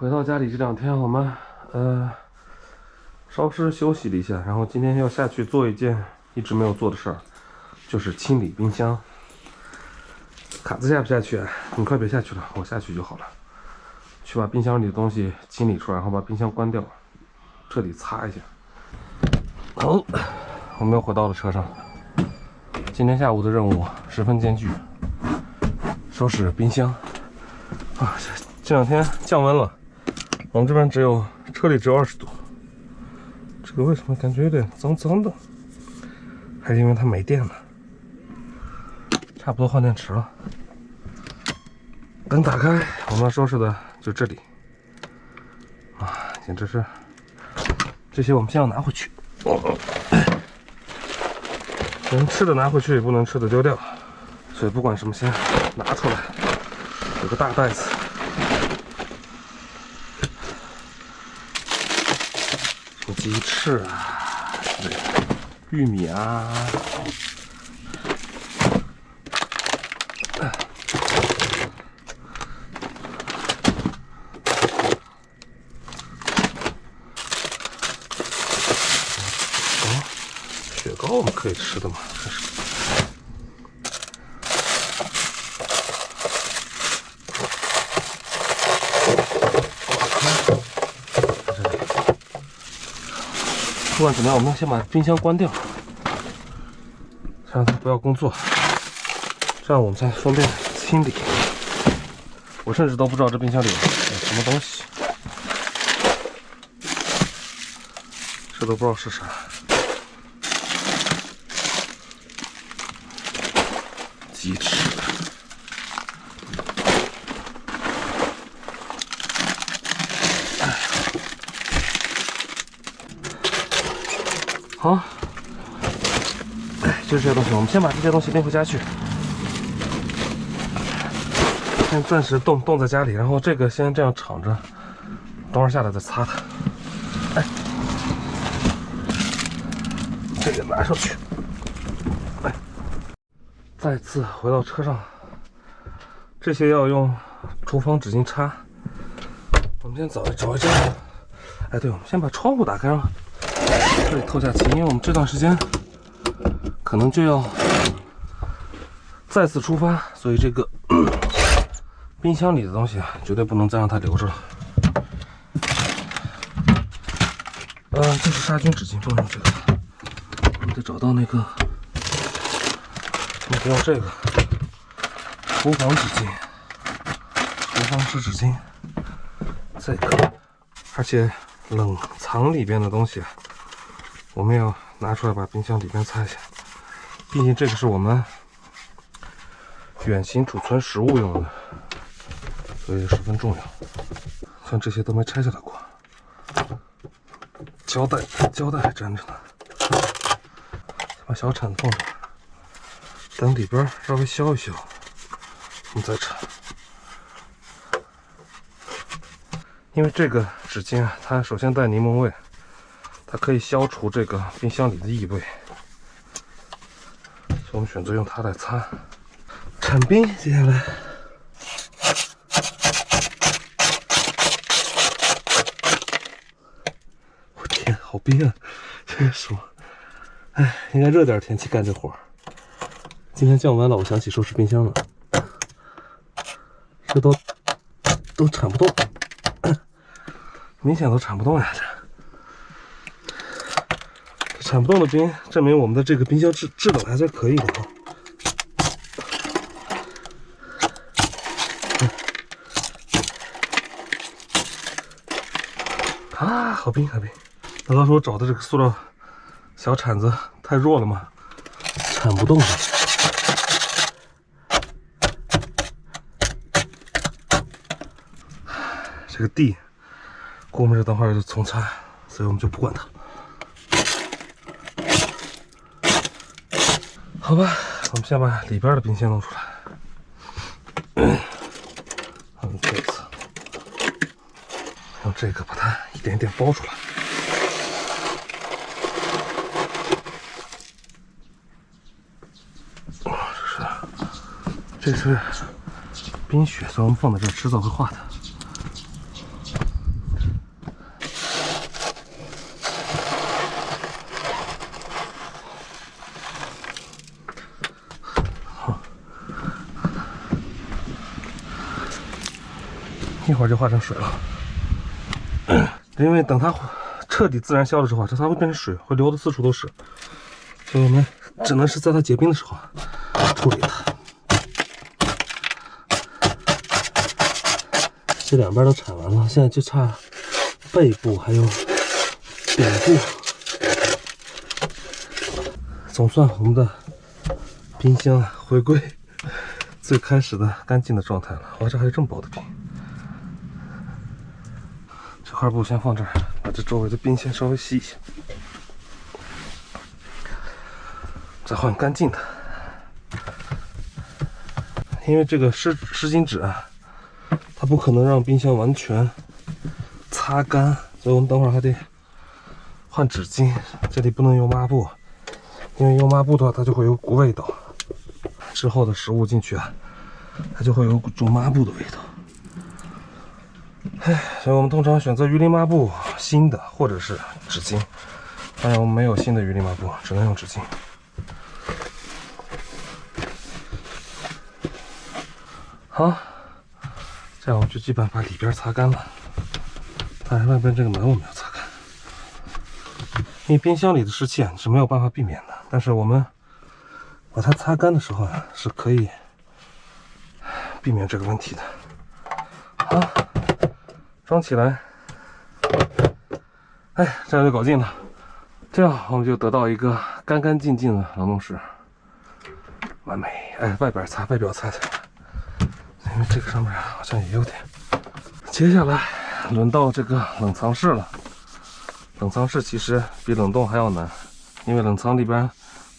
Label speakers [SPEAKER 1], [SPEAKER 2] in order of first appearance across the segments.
[SPEAKER 1] 回到家里这2天，我们稍事休息了一下，然后今天要下去做一件一直没有做的事儿，就是清理冰箱。卡子下不下去啊？你快别下去了，我下去就好了。去把冰箱里的东西清理出来，然后把冰箱关掉，彻底擦一下。好，我们又回到了车上。今天下午的任务十分艰巨，收拾冰箱。啊，这2天降温了，我们这边车里只有20度。这个为什么感觉有点脏脏的？还是因为它没电了。差不多换电池了。灯打开，我们要收拾的就这里。啊，简直是！这些我们先要拿回去。能吃的拿回去，也不能吃的丢掉。所以不管什么，先拿出来。有个大袋子。什么鸡翅啊，玉米啊。雪糕我们可以吃的吗？真是。不管怎么样，我们先把冰箱关掉，让它不要工作，这样我们才方便清理。我甚至都不知道这冰箱里有什么东西，这都不知道是啥。鸡翅。好，就是这些东西，我们先把这些东西拎回家去。先暂时冻在家里，然后这个先这样敞着，等会儿下来再擦它。哎，这个拿上去。哎，再次回到车上，这些要用厨房纸巾擦。我们先找一张。哎，对，我们先把窗户打开，让这里透下气，因为我们这段时间可能就要再次出发，所以这个冰箱里的东西啊，绝对不能再让它留着了。这是杀菌纸巾，不能用这个，我们得找到那个，我们得用这个厨房纸巾，厨房湿纸巾，这个，而且冷藏里边的东西啊，我们要拿出来把冰箱里边擦一下，毕竟这个是我们远行储存食物用的，所以十分重要。像这些都没拆下来过，胶带还粘着呢。把小铲子放这儿，等里边稍微消一消，我们再铲。因为这个纸巾啊，它首先带柠檬味，它可以消除这个冰箱里的异味，所以我们选择用它来擦。铲冰，接下来，我天，好冰啊！这个手，哎，应该热点天气干这活儿。今天降温了，我想起收拾冰箱了，这都铲不动，明显都铲不动呀！这铲不动的冰，证明我们的这个冰箱制冷还是可以的啊。啊，好冰，好冰！难道说我找的这个塑料小铲子太弱了吗？铲不动了。这个地，估摸着等会儿就重擦，所以我们就不管它。好吧，我们先把里边的冰箱弄出来。这次用这个把它一点一点包出来。这是冰雪，所以我们放在这儿，迟早会化的。一会儿就化成水了。因为等它彻底自然消的时候，它会变成水，会流的四处都是，所以我们只能是在它结冰的时候处理它。这两边都铲完了，现在就差背部还有顶部。总算我们的冰箱回归最开始的干净的状态了。哇，这还有这么薄的冰！这块布先放这儿，把这周围的冰先稍微吸一下，再换干净的。因为这个湿巾纸啊，它不可能让冰箱完全擦干，所以我们等会儿还得换纸巾。这里不能用抹布，因为用抹布的话，它就会有股味道。之后的食物进去啊，它就会有股抹布的味道。所以我们通常选择鱼鳞抹布，新的或者是纸巾。当然我们没有新的鱼鳞抹布，只能用纸巾。好，这样我就基本把里边擦干了，但是外边这个门我没有擦干，因为冰箱里的湿气啊是没有办法避免的。但是我们把它擦干的时候啊，是可以避免这个问题的。好，装起来。哎，这样就搞定了。这样我们就得到一个干干净净的冷冻室，完美。哎，外表擦起来。因为这个上面好像也有点。接下来轮到这个冷藏室了。冷藏室其实比冷冻还要难，因为冷藏里边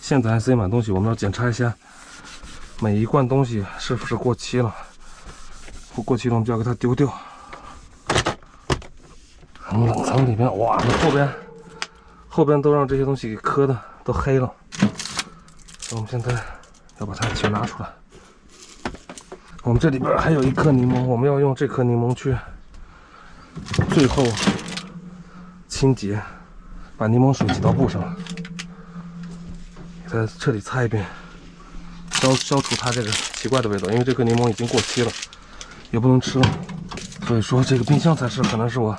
[SPEAKER 1] 现在还塞满东西，我们要检查一下每一罐东西是不是过期了。不过期了，我们就要给它丢掉。冷藏里边，哇，那后边都让这些东西给磕的都黑了，所以我们现在要把它全拿出来。我们这里边还有一颗柠檬，我们要用这颗柠檬去最后清洁，把柠檬水挤到布上，再彻底擦一遍，消除它这个奇怪的味道。因为这颗柠檬已经过期了，也不能吃了，所以说这个冰箱才是可能是我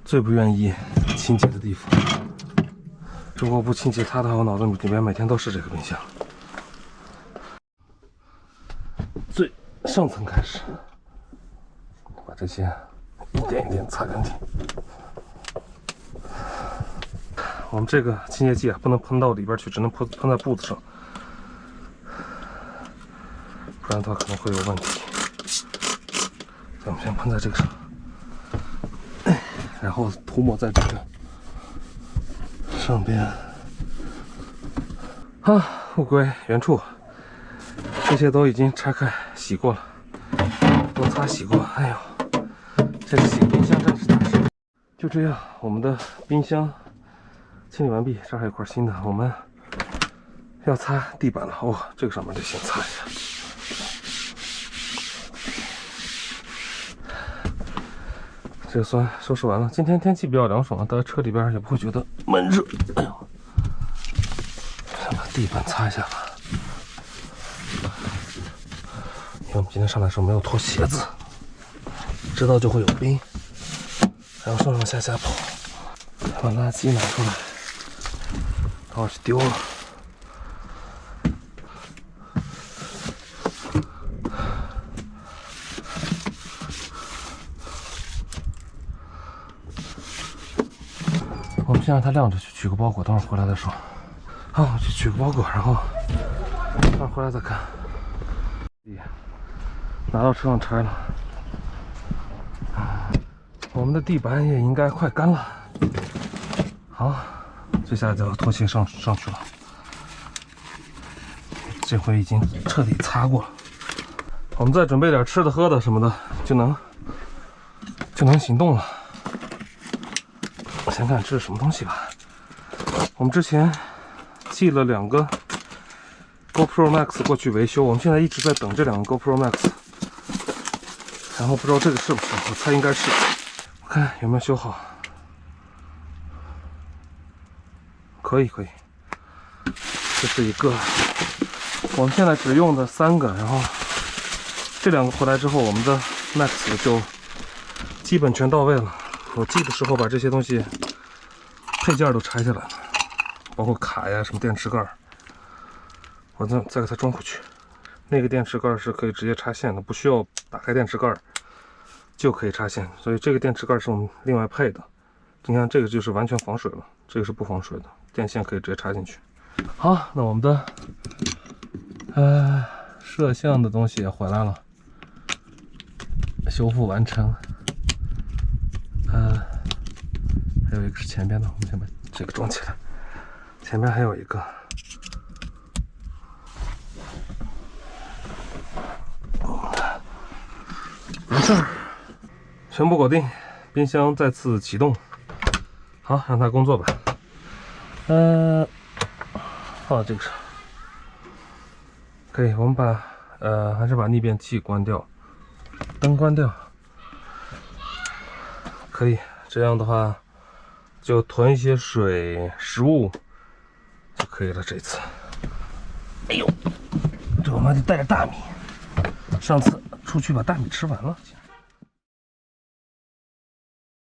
[SPEAKER 1] 最不愿意清洁的地方。如果不清洁它的话，我脑子里面每天都是这个冰箱。最上层开始，把这些一点一点擦干净。我们这个清洁剂啊，不能喷到里边去，只能喷在布子上，不然的话可能会有问题。所以我们先喷在这个上，然后涂抹在这个上边。啊，物归原处。这些都已经拆开洗过了，都擦洗过。哎呦，这个洗冰箱真是大事。就这样，我们的冰箱清理完毕。这还有一块新的，我们要擦地板了。哦，这个上面得先擦一下。这个算收拾完了。今天天气比较凉爽，待在车里边也不会觉得闷热。哎呦，先把地板擦一下吧。我们今天上来的时候没有脱鞋子，知道就会有冰，然后上上下跑，把垃圾拿出来，等会儿去丢了。我们先让它晾着，去取个包裹，等会儿回来再说。好，我去取个包裹，然后等会儿回来再看。拿到车上拆了，我们的地板也应该快干了。好，接下来就要拖鞋上去了。这回已经彻底擦过了。我们再准备点吃的喝的什么的，就能行动了。我先看这是什么东西吧。我们之前寄了2个 GoPro Max 过去维修，我们现在一直在等这2个 GoPro Max。然后不知道这个是不是，我猜应该是。我看有没有修好。可以。这是一个，我们现在只用的3个，然后这2个回来之后，我们的 Max 就基本全到位了。我寄的时候把这些东西配件都拆下来了，包括卡呀、什么电池盖，我再给它装回去。那个电池盖是可以直接插线的，不需要打开电池盖就可以插线，所以这个电池盖是我们另外配的。你看这个就是完全防水了，这个是不防水的，电线可以直接插进去。好，那我们的摄像的东西也回来了，修复完成。还有一个是前边的，我们先把这个装起来。前面还有一个，没事儿，全部搞定，冰箱再次启动。好，让它工作吧。放到这个上，可以。我们把还是把逆变器关掉，灯关掉，可以。这样的话，就囤一些水、食物就可以了。这次，哎呦，这我妈就带着大米，上次出去把大米吃完了。